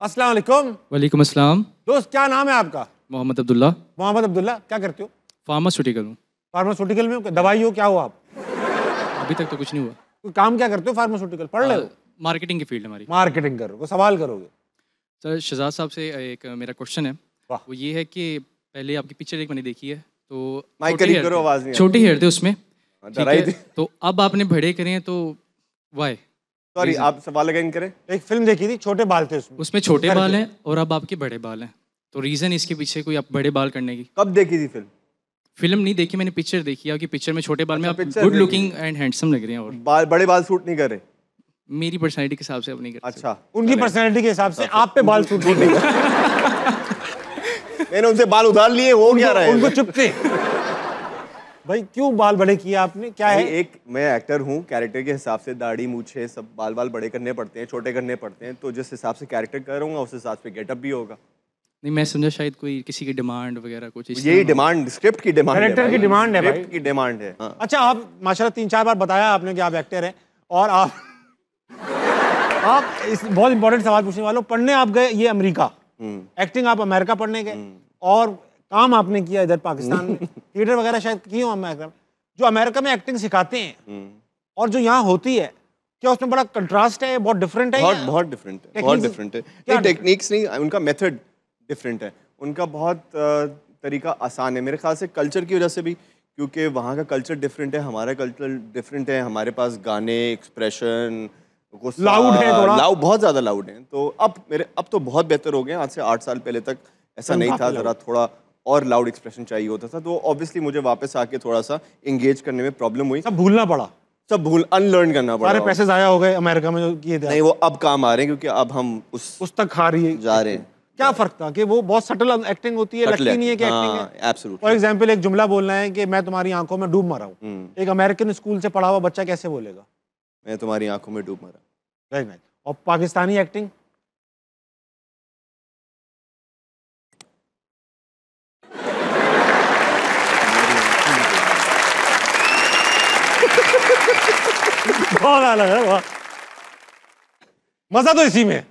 अस्सलाम वालेकुम। वालेकुम अस्सलाम। दोस्त क्या नाम है आपका? मोहम्मद अब्दुल्ला। मोहम्मद अब्दुल्ला। क्या करते हो? फार्मास्यूटिकल हूँ। फार्मास्यूटिकल में हो? दवाई हो? क्या हो आप? अभी तक तो कुछ नहीं हुआ। कोई काम क्या करते हो? फार्मास्यूटिकल पढ़ रहे हो? मार्केटिंग की फील्ड हमारी। मार्केटिंग करो, वो सवाल करोगे। सर शहजाद साहब से एक मेरा क्वेश्चन है, वाह। वो ये है कि पहले आपकी पिक्चर एक मैंने देखी है तो माइक करीब करो, आवाज नहीं छोटे हेयर थे उसमें, ठीक डराई है? थी। तो अब आपने बड़े करे हैं तो वाई? सॉरी, आप सवाल अगेन करें। एक फिल्म देखी थी, छोटे बाल थे उसमें। उसमें छोटे बाल हैं और अब आपके बड़े बाल हैं, तो रीज़न इसके पीछे कोई आप बड़े बाल करने की? कब देखी थी फिल्म? फिल्म नहीं देखी मैंने, पिक्चर देखी है। आपकी पिक्चर में छोटे बाल में आप पिक्चर गुड देखी। लुकिंग एंड हैंडसम लग रहे हैं। और बड़े बाल सूट नहीं कर रहे। मेरी पर्सनैलिटी के हिसाब से अब नहीं करते। अच्छा, उनकी पर्सनैलिटी के हिसाब से आप पे बाल सूट नहीं मैंने उनसे बाल उधार लिए, वो क्या रहे? उनको चुपते। भाई क्यों बाल बड़े किए आपने? क्या है? एक मैं एक्टर हूँ, कैरेक्टर के हिसाब से दाढ़ी मूछे सब बाल बड़े करने पड़ते हैं, छोटे करने पड़ते हैं, तो जिस हिसाब से कैरेक्टर करूँगा उस हिसाब से गेटअप भी होगा। नहीं, मैं समझा शायद कोई किसी की डिमांड वगैरह कुछ इस यही तरह। डिमांड, स्क्रिप्ट की डिमांड, Director की डिमांड है भाई। स्क्रिप्ट की डिमांड है। हाँ। अच्छा, आप माशाल्लाह 3-4 बार बताया आपने कि आप एक्टर हैं और आप इस बहुत इंपॉर्टेंट सवाल पूछने वालों। पढ़ने आप गए ये अमेरिका, एक्टिंग आप अमेरिका पढ़ने गए और काम आपने किया इधर पाकिस्तान में, थिएटर वगैरह शायद किए हो अमेरिका में। जो अमेरिका में एक्टिंग सिखाते हैं और जो यहाँ होती है, क्या उसमें बड़ा कंट्रास्ट है? बहुत डिफरेंट है? बहुत डिफरेंट है, बहुत डिफरेंट है। नहीं, टेक्निक्स नहीं, उनका मेथड डिफरेंट है, उनका बहुत तरीका आसान है मेरे ख्याल से, कल्चर की वजह से भी, क्योंकि वहाँ का कल्चर डिफरेंट है, हमारा कल्चर डिफरेंट है। हमारे पास गाने, एक्सप्रेशन, लाउड है थोड़ा, लाउड, बहुत ज़्यादा लाउड है। तो अब तो बहुत बेहतर हो गए। आज से 8 साल पहले तक ऐसा नहीं था, ज़रा थोड़ा और लाउड एक्सप्रेशन चाहिए होता था। तो ऑब्वियसली मुझे वापस आके थोड़ा सा इंगेज करने में प्रॉब्लम हुई, सब भूलना पड़ा, सब अनलर्न करना पड़ा। सारे पैसे ज़ाया हो गए अमेरिका में जो किए थे। नहीं, वो अब काम आ रहे हैं, क्योंकि अब हम उस तक खा रही है जा रहे हैं। क्या फर्क था कि वो बहुत सटल एक्टिंग होती है, लगती नहीं है कि एक्टिंग है। एब्सोल्युटली। फॉर एग्जांपल एक जुमला बोलना है कि मैं तुम्हारी आंखों में डूब मरा हूँ, एक अमेरिकन स्कूल से पढ़ा हुआ बच्चा कैसे बोलेगा? मैं तुम्हारी आंखों में डूब मरा। Very nice. और पाकिस्तानी एक्टिंग? बहुत अलग है, बहुत मजा तो इसी में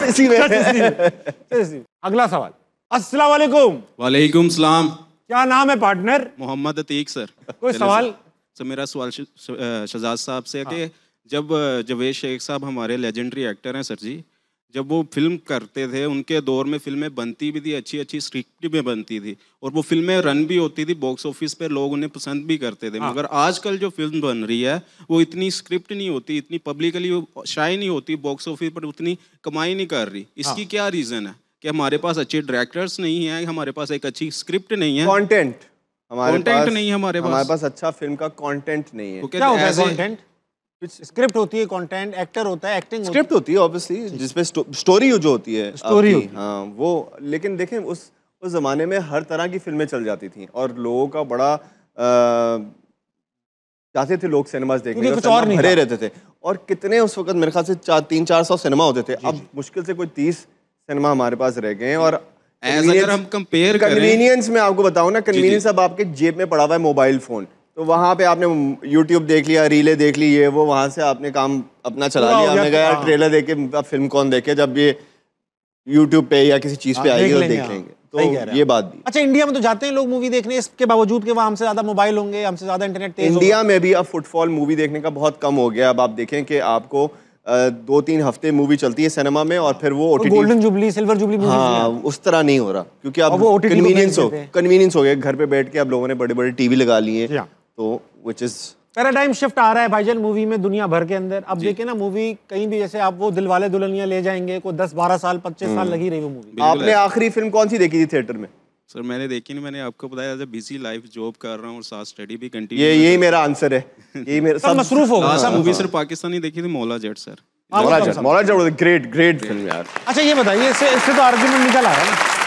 इसी में। अगला सवाल। अस्सलाम वालेकुम। वालेकुम सलाम। क्या नाम है पार्टनर? मोहम्मद अतीक सर। कोई सवाल? सर मेरा सवाल शहजाद साहब से है कि जब जवेद शेख साहब हमारे लेजेंडरी एक्टर हैं सर जी, जब वो फिल्म करते थे उनके दौर में फिल्में बनती भी थी, अच्छी अच्छी स्क्रिप्ट भी बनती थी और वो फिल्में रन भी होती थी बॉक्स ऑफिस पे, लोग उन्हें पसंद भी करते थे। मगर आजकल जो फिल्म बन रही है वो इतनी स्क्रिप्ट नहीं होती, इतनी पब्लिकली शाये नहीं होती, बॉक्स ऑफिस पर उतनी कमाई नहीं कर रही। इसकी क्या रीज़न है कि हमारे पास अच्छे डायरेक्टर्स नहीं हैं, हमारे पास एक अच्छी स्क्रिप्ट नहीं है, कंटेंट नहीं है हमारे पास अच्छा फिल्म का कंटेंट नहीं है। क्या होता है कंटेंट? स्क्रिप्ट होती है, कंटेंट, एक्टर होता है, एक्टिंग स्क्रिप्ट होती है ऑब्वियसली, जिसपे स्टोरी जो होती है, स्टोरी होती है। हाँ वो, लेकिन देखें उस जमाने में हर तरह की फिल्में चल जाती थी और लोगों का बड़ा जाते थे लोग सिनेमाज देखने, कुछ और नहीं भरे रहते थे। और कितने उस वक्त मेरे ख्याल से 300-400 सिनेमा होते थे। अब मुश्किल से कोई 30 सिनेमा हमारे पास रह गए हैं। और अगर हम कंपेयर करें, कन्वीनियंस में आपको बताऊं ना, कन्वीनियंस अब आपके जेब में पड़ा हुआ है, मोबाइल फोन। तो वहाँ पे आपने YouTube देख लिया, रीलें देख ली, ये वो, वहाँ से आपने काम अपना चला लिया। आपने कहा यार ट्रेलर देख के अब फिल्म कौन देखे, जब ये YouTube पे या किसी चीज़ पे आएगी तो देख लेंगे। तो ये बात भी। अच्छा, इंडिया में तो जाते हैं लोग मूवी देखने, इसके बावजूद कि वहाँ हमसे ज़्यादा मोबाइल होंगे, हमसे ज़्यादा इंटरनेट तेज होगा। इंडिया में भी अब फुटफॉल मूवी देखने का बहुत कम हो गया। अब आप देखें कि आपको 2-3 हफ्ते मूवी चलती है सिनेमा में और फिर वो OTT, golden jubilee, silver jubilee movie, हाँ उस तरह नहीं हो रहा, क्योंकि अब वो OTT कन्वीनियंस हो गया। घर पे बैठ के अब लोगों ने बड़े बड़े टीवी लगा लिए, तो which is पैराडाइम शिफ्ट आ रहा है भाईजान मूवी में दुनिया भर के अंदर। अब देखें ना मूवी कहीं भी, जैसे आप वो दिलवाले दुल्हनिया ले जाएंगे, कोई 10-12 साल 25 साल लगी रही वो मूवी। आपने आखिरी फिल्म कौन सी देखी थी थिएटर में? सर मैंने देखी नहीं, मैंने आपको बताया जब बिजी लाइफ जॉब कर रहा हूँ और साथ स्टडी भी कंटिन्यू। यही मेरा आंसर है, यही मेरा सब मसरूफ हो गया। मूवी सिर्फ पाकिस्तानी देखी थी, Maula Jatt sir. Maula Jatt great film यार। अच्छा ये बताइए, इससे तो आर्गुमेंट निकल आ रहा है ना